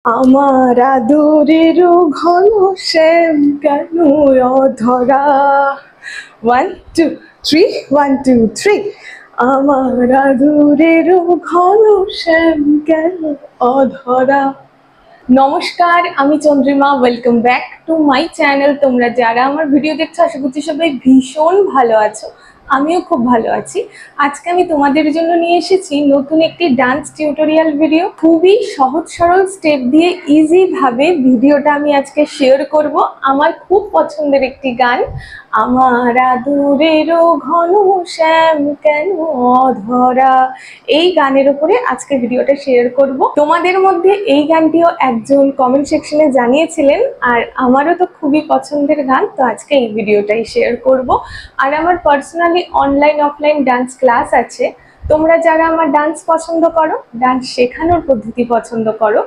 আমার আদরের ঘন শ্যাম কেন অধরা। 1 2 3 1 2 3। আমার আদরের ঘন শ্যাম কেন অধরা। নমস্কার, আমি Chandrima. Welcome back to my channel. তোমরা যারা আমার ভিডিও দেখছো আশা করছি সবাই ভীষণ ভালো আছো। আমিও খুব ভালো আছি। আজকে আমি তোমাদের জন্য নিয়ে এসেছি নতুন একটি ডান্স টিউটোরিয়াল ভিডিও। খুবই সহজ সরল স্টেপ দিয়ে ইজি ভাবে ভিডিওটা আমি আজকে শেয়ার করব। আমার খুব পছন্দের একটি গান, আমার আদরেরও ঘন শ্যাম কেন অধরা, এই গানের উপরে আজকে ভিডিওটা শেয়ার করব। তোমাদের মধ্যে এই গানটিও একজন কমেন্ট সেকশনে জানিয়েছিলেন, আর আমারও তো খুবই পছন্দের গান, তো আজকে এই ভিডিওটাই শেয়ার করব। আর আমার personally online offline dance class আছে। তোমরা যারা আমার ডান্স পছন্দ করো, ডান্স শেখানোর পদ্ধতি পছন্দ করো,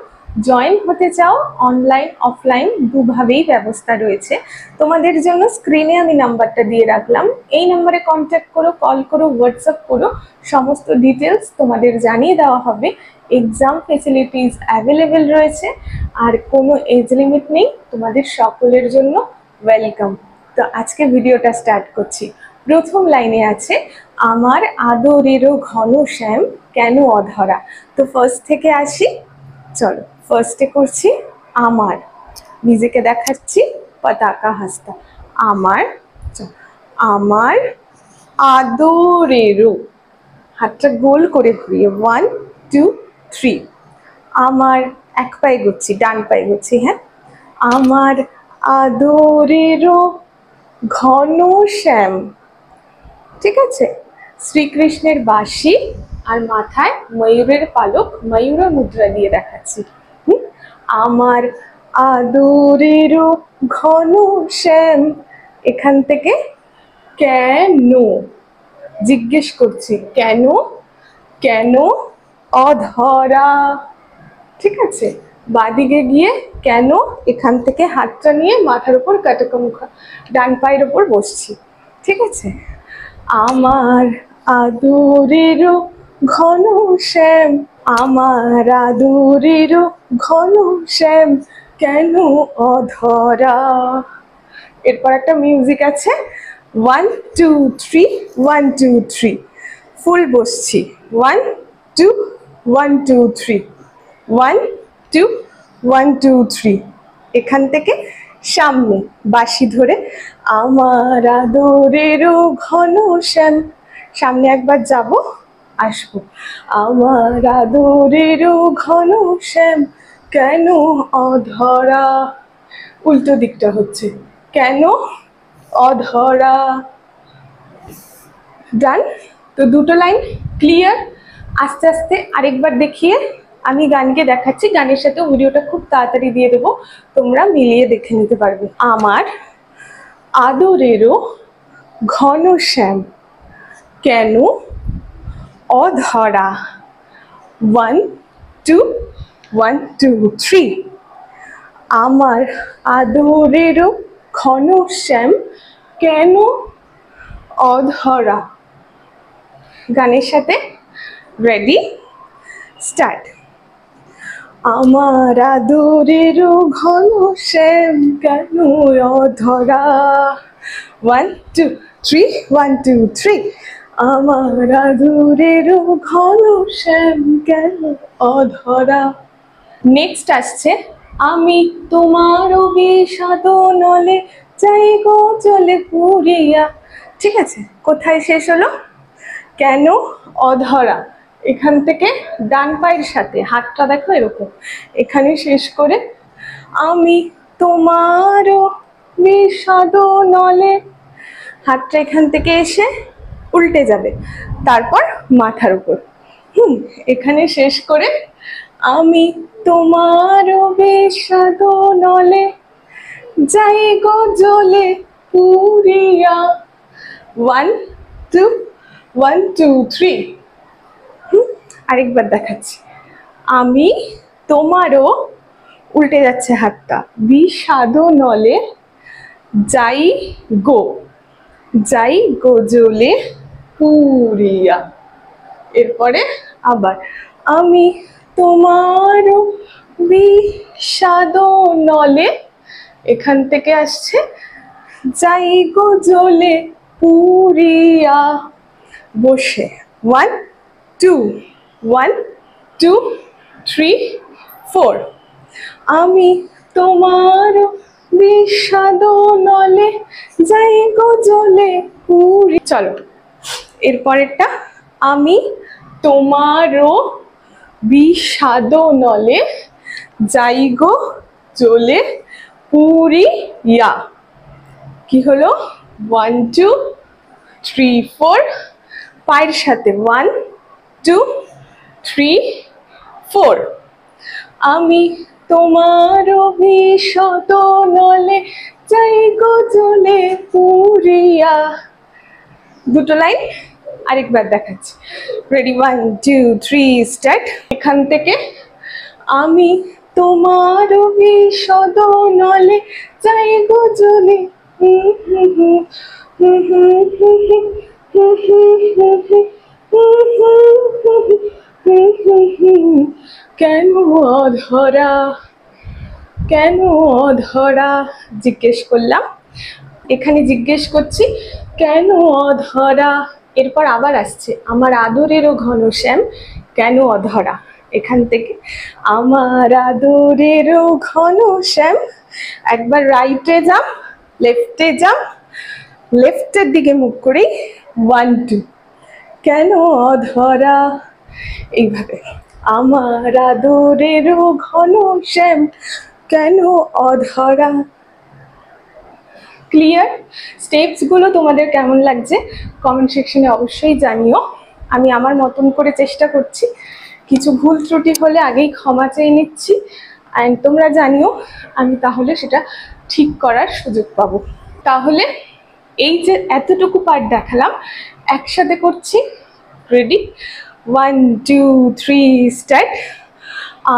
জয়েন হতে চাও, অনলাইন অফলাইন দুভাবেই ব্যবস্থা রয়েছে তোমাদের জন্য। স্ক্রিনে আমি নাম্বারটা দিয়ে রাখলাম, এই নাম্বারে কন্ট্যাক্ট করো, কল করো, হোয়াটসঅ্যাপ করো, সমস্ত ডিটেলস তোমাদের জানিয়ে দেওয়া হবে। এক্সাম ফেসিলিটিস অ্যাভেলেবেল রয়েছে, আর কোনো এজ লিমিট নেই, তোমাদের সকলের জন্য ওয়েলকাম। তো আজকে ভিডিওটা স্টার্ট করছি। প্রথম লাইনে আছে, আমার আদরেরও ঘন শ্যাম কেন অধরা। তো ফার্স্ট থেকে আসি, চলো। ফার্স্টে করছি আমার, নিজেকে দেখাচ্ছি পতাকা হাসতা। আমার, আমার আদরেরও, হাতটা গোল করে ঘুরিয়ে 1 2 3। আমার এক পায়ে ঘুরছি, ডান পায়ে ঘুরছি, হ্যাঁ। আমার আদরেরও ঘন শ্যাম, ঠিক আছে। শ্রীকৃষ্ণের বাঁশি আর মাথায় ময়ূরের পালক, ময়ূর মুদ্রা দিয়ে দেখাচ্ছি। আমার আদরেরও ঘন শ্যাম, এখান থেকে কেন জিজ্ঞেস করছি, কেন কেন অধরা, ঠিক আছে। বাদিকে গিয়ে কেন, এখান থেকে হাতটা নিয়ে মাথার উপর কাটাকামুখা, ডান পায়ের উপর বসছি, ঠিক আছে। আমার আদরেরও ঘন শ্যাম, আমার আদরেরও ঘন শ্যাম কেন অধরা। এরপর একটা মিউজিক আছে, 1 2 3 1 2 3। ফুল বসছি, 1 2 1 2 3 1 2 1 2 3। এখান থেকে সামনে বাঁশি ধরে, আমার আদরেরও ঘন শ্যাম, সামনে একবার যাব আসবো। আমার আদরেরও ঘন শ্যাম কেন অধরা, উল্টো দিকটা হচ্ছে, কেন অধরা। ডান। তো দুটো লাইন ক্লিয়ার। আস্তে আস্তে আরেকবার দেখিয়ে আমি গানকে দেখাচ্ছি, গানের সাথে ভিডিওটা খুব তাড়াতাড়ি দিয়ে দেবো, তোমরা মিলিয়ে দেখে নিতে পারবে। আমার আদরেরও ঘন শ্যাম কেন অধরা। 1 2 1 2 3। আমার আদরেরও ঘন শ্যাম কেন অধরা। গানের সাথে রেডি, স্টার্ট। আমার আদরেরও ঘন শ্যাম কেন অধরা। 1 2 3 1 2 3। আমার আদরেরও ঘন শ্যাম কেন অধরা। নেক্সট আসছে, আমি তোমার বিষাদ নলে যাই গো চলে পুরিয়া, ঠিক আছে। কোথায় শেষ হলো, কেন অধরা, এখান থেকে ডান পায়ের সাথে হাতটা দেখো এরকম, এখানে শেষ করে আমি তোমার বিষাদ নলে, হাতটা এখান থেকে এসে উল্টে যাবে, তারপর মাথার উপর, এখানে শেষ করে আমি তোমার বিষাদ নলে যাই গো জ্বলে পুরিয়া। 1 2 1 2 3। আরেকবার দেখাচ্ছি, আমি তোমারও, উল্টে যাচ্ছে হাতটা, বিষাদ নলে যাই গো, যাই গো জ্বলে পুরিয়া। এরপরে আবার আমি তোমারও বিষাদ নলে, এখান থেকে আসছে যাই গো জ্বলে পুরিয়া। বসে 1 2 1 2 3 4। আমি তোমার বিষাদ নলে যাই গো জ্বলে পুরি। চলো এরপরেরটা, আমি তোমারও বিষাদ নলে যাই গো জ্বলে পুরিয়া। কি হলো? 1 2 3 4, পায়ের সাথে 1 2 3 4। আমি তোমার বিষাদ নলে যাই গো জ্বলে পুরিয়া। দুটো লাইন আরেকবার দেখাচ্ছি, রেডি 1 2 3 স্টার্ট। এখান থেকে আমি তোমার বিষাদ নলে যাই গো জ্বলে কেন অধরা, কেন অধরা জিজ্ঞেস করলাম, এখানে জিজ্ঞেস করছি কেন অধরা। এরপর আবার আসছে আমার আদরেরও ঘনশ্যাম কেন অধরা। এখান থেকে আমার আদরেরও ঘনশ্যাম, একবার রাইটে যাও, লেফটে যাও, লেফটের দিকে মুখ করেই 1 2, কেন অধরা। এইভাবে আমার আদরেরও ঘনশ্যাম কেন অধরা। ক্লিয়ার? স্টেপসগুলো তোমাদের কেমন লাগছে কমেন্ট সেকশনে অবশ্যই জানিও। আমি আমার মতন করে চেষ্টা করছি, কিছু ভুল ত্রুটি হলে আগেই ক্ষমা চেয়ে নিচ্ছি, অ্যান্ড তোমরা জানিও আমি তাহলে সেটা ঠিক করার সুযোগ পাবো। তাহলে এই যে এতটুকু পার্ট দেখালাম একসাথে করছি, রেডি 1 2 3 স্টার্ট।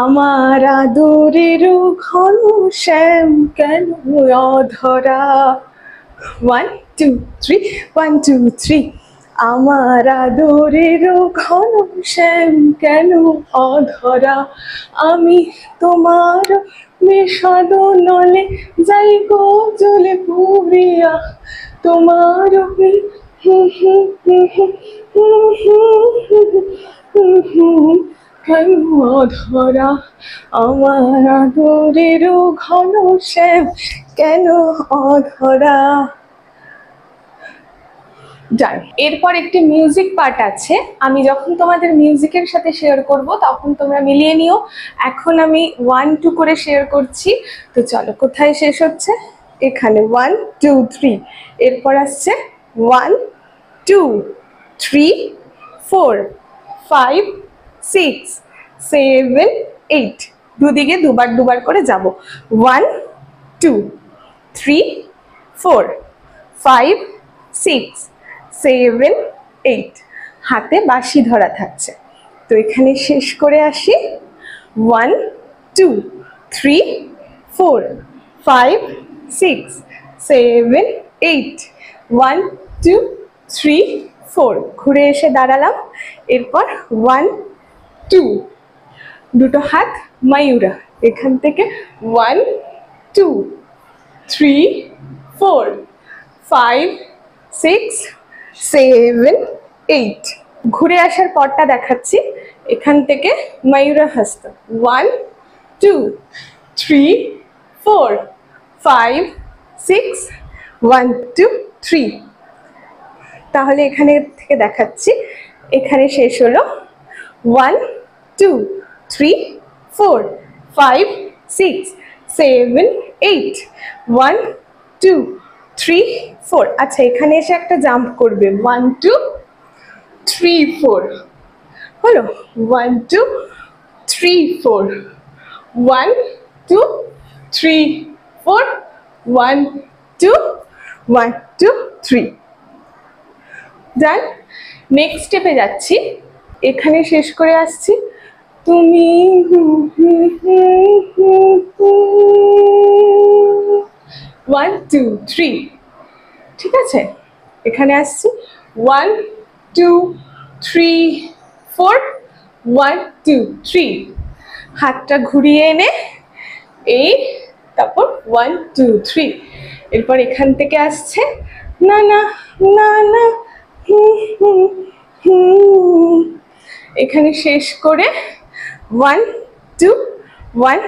আমার আদরেরও ঘনশ্যাম কেন অধরা। 1 2 3 1 2 3। আমার আদরেরও ঘনশ্যাম কেন অধরা। আমি তোমার বিষাদ নলে যাই গো জ্বলে পুরিয়া। তোমার কেন অধরা। আমার আদরেরও ঘনশ্যাম কেন অধরা। ডান। এরপর একটি মিউজিক পার্ট আছে, আমি যখন তোমাদের মিউজিকের সাথে শেয়ার করব তখন তোমরা মিলিয়ে নিও। এখন আমি 1 2 করে শেয়ার করছি, তো চলো কোথায় শেষ হচ্ছে, এখানে 1 2 3। এরপর আসছে 1 2 3 4 5 6 7 8। দুদিকে দুবার দুবার করে যাব, 1 2 3 4 5 6 7 8। হাতে বাঁশি ধরা থাকছে, তো এখানে শেষ করে আসি 1 2 3 4 5 6 7 8 1 2 3 4। ঘুরে এসে দাঁড়ালাম, এরপর 1 2, দুটো হাত ময়ূরা, এখান থেকে 1 2 3 4 5 6 7 8। ঘুরে আসার পরটা দেখাচ্ছি, এখান থেকে ময়ূরা হস্ত 1 2 3 4 5 6 1 2 3। তাহলে এখানে থেকে দেখাচ্ছি, এখানে শেষ হলো 1 2 3 4 5 6 7 8 1 2 3 4। আচ্ছা এখানে এসে একটা জাম্প করবে, 1 2 3 4 হলো, 1 2 3 4 1 2 3 4 1 2 1 2 3। ডান। নেক্সট স্টেপে যাচ্ছি, এখানে শেষ করে আসছি, তুমি 1 2 3। ঠিক আছে, এখানে আসছি 1 2 3 4 1 2 3। হাতটা ঘুরিয়ে এনে এই, তারপর 1 2 3। এরপর এখান থেকে আসছে না না না না, এখানে শেষ করে 1 2 1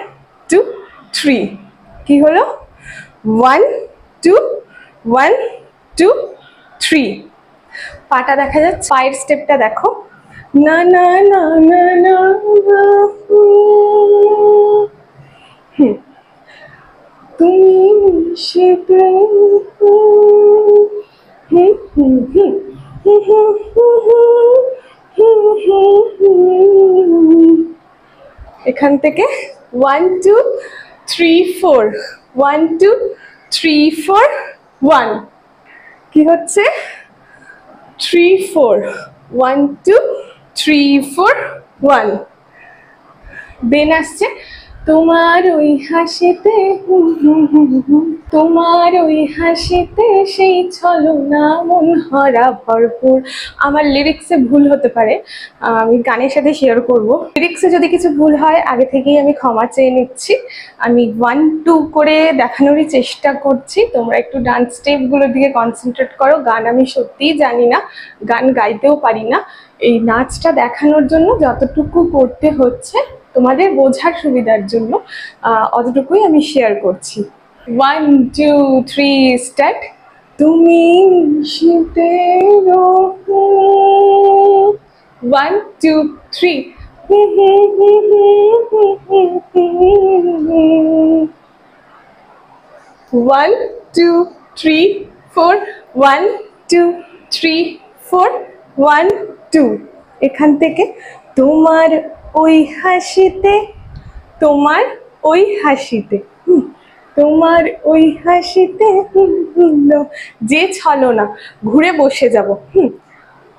2 3। কি হলো? 1 2 1 2 3। পাটা দেখা যাচ্ছে, পায়ের স্টেপটা দেখো, না না না না না, তুমি সেটা, এখান থেকে 1 2 3 4 1 2 3 4 1। কি হচ্ছে? 3 4 1 2 3 4 1। দেন আসছে তোমার ওই হাসিতে, তোমার ওই হাসিতে সেই ছলনা মন হারা ভরপুর। আমার লিরিক্সে ভুল হতে পারে, আমি গানের সাথে শেয়ার করব। লিরিক্সে যদি কিছু ভুল হয় আগে থেকেই আমি ক্ষমা চেয়ে নিচ্ছি। আমি 1 2 করে দেখানোরই চেষ্টা করছি, তোমরা একটু ডান্স স্টেপগুলোর দিকে কনসেন্ট্রেট করো। গান আমি সত্যিই জানি না, গান গাইতেও পারি না। এই নাচটা দেখানোর জন্য যতটুকু করতে হচ্ছে তোমাদের বোঝার সুবিধার জন্য অতটুকুই আমি শেয়ার করছি। 1 2 3 স্টার্ট। তুমি শীতে 1 2 3। 1 2 3 4 1 2 3 4 1 2। এখান থেকে তোমার ওই হাসিতে, তোমার ওই হাসিতে, তোমার ওই হাসিতে যে ছলনা, ঘুরে বসে যাব।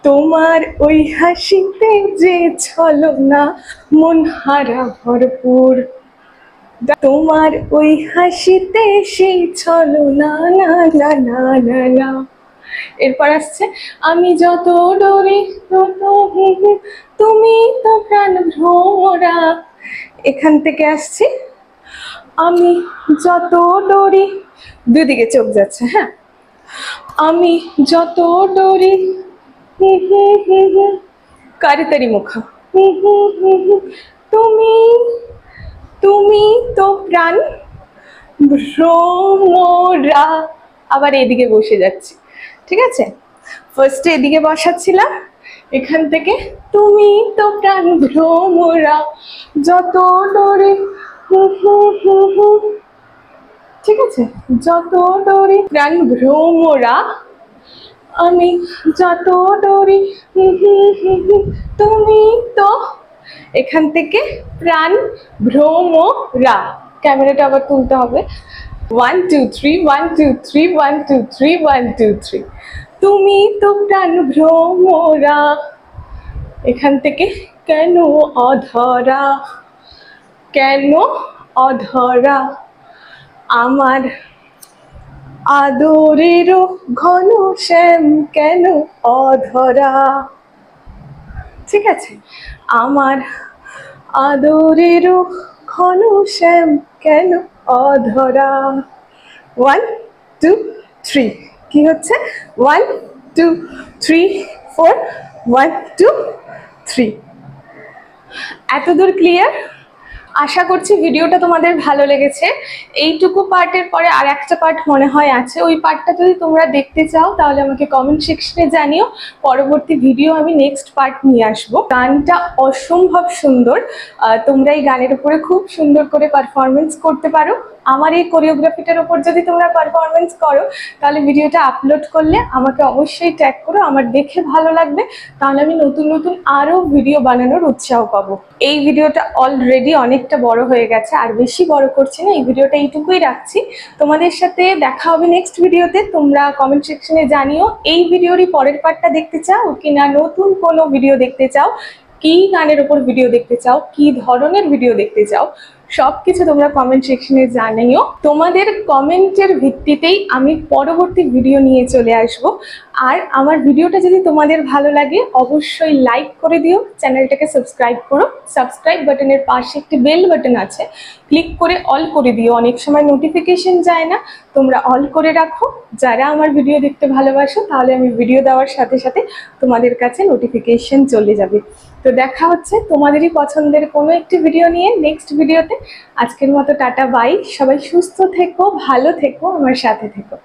তোমার ওই হাসিতে যে ছলনা মন হারা ভরপুর, তোমার ওই হাসিতে সেই ছলনা না না না না না। এরপর আসছে আমি যত ডরি তত, তুমি তো প্রাণ ভ্রমরা। এখান থেকে আসছি আমি যত ডরি, দুদিকে চোখ যাচ্ছে, হ্যাঁ। আমি যত ডরি, কারিতারি মুখা, তুমি, তুমি তো প্রাণ ভ্রমরা। আবার এদিকে বসে যাচ্ছি, ঠিক আছে? ফার্স্টে এদিকে বসাচ্ছিলাম, এখান থেকে তুমি তো প্রাণ ভ্রমরা যত ডরি, ঠিক আছে? যত ডরি প্রাণ ভ্রমরা, আমি যত ডরি, তুমি তো, এখান থেকে প্রাণ ভ্রমরা। ক্যামেরাটা আবার তুলতে হবে। 1 2 3 1 2 3 1 2 3 1 2 3। তুমি তো প্রাণ ভ্রমরা। এখান থেকে কেন অধরা, কেন অধরা আমার আদরেরও ঘন শ্যাম কেন অধরা, ঠিক আছে? আমার আদরেরও ঘন শ্যাম কেন অধরা। 1 2 3। কি হচ্ছে? 1 2 3 4 1 2 3। এতদূর ক্লিয়ার? আশা করছি ভিডিওটা তোমাদের ভালো লেগেছে। এইটুকু পার্টের পরে আর একটা পার্ট মনে হয় আছে, ওই পার্টটা যদি তোমরা দেখতে চাও তাহলে আমাকে কমেন্ট সেকশনে জানিও, পরবর্তী ভিডিও আমি নেক্সট পার্ট নিয়ে আসবো। গানটা অসম্ভব সুন্দর, তোমরা এই গানের উপরে খুব সুন্দর করে পারফরমেন্স করতে পারো। আমার এই কোরিওগ্রাফিটার উপর যদি তোমরা পারফরমেন্স করো তাহলে ভিডিওটা আপলোড করলে আমাকে অবশ্যই ট্যাগ করো, আমার দেখে ভালো লাগবে, তাহলে আমি নতুন নতুন আরও ভিডিও বানানোর উৎসাহ পাবো। এই ভিডিওটা অলরেডি অনেকটা বড় হয়ে গেছে, আর বেশি বড় করছি না, এই ভিডিওটা এইটুকুই রাখছি। তোমাদের সাথে দেখা হবে নেক্সট ভিডিওতে। তোমরা কমেন্ট সেকশনে জানিও এই ভিডিওরই পরের পার্টটা দেখতে চাও কিনা, নতুন কোনো ভিডিও দেখতে চাও, কি গানের উপর ভিডিও দেখতে চাও, কি ধরনের ভিডিও দেখতে চাও, সব কিছু তোমরা কমেন্ট সেকশনে জানিও। তোমাদের কমেন্টের ভিত্তিতেই আমি পরবর্তী ভিডিও নিয়ে চলে আসব। আর আমার ভিডিওটা যদি তোমাদের ভালো লাগে অবশ্যই লাইক করে দিও, চ্যানেলটাকে সাবস্ক্রাইব করো। সাবস্ক্রাইব বাটনের পাশে একটি বেল বাটন আছে, ক্লিক করে অল করে দিও। অনেক সময় নোটিফিকেশন যায় না, তোমরা অল করে রাখো। যারা আমার ভিডিও দেখতে ভালোবাসো তাহলে আমি ভিডিও দেওয়ার সাথে সাথে তোমাদের কাছে নোটিফিকেশন চলে যাবে। তো দেখা হচ্ছে তোমাদেরই পছন্দের কোনো একটি ভিডিও নিয়ে নেক্সট ভিডিওতে। আজকের মতো টাটা বাই, সবাই সুস্থ থেকো, ভালো থেকো, আমার সাথে থেকো।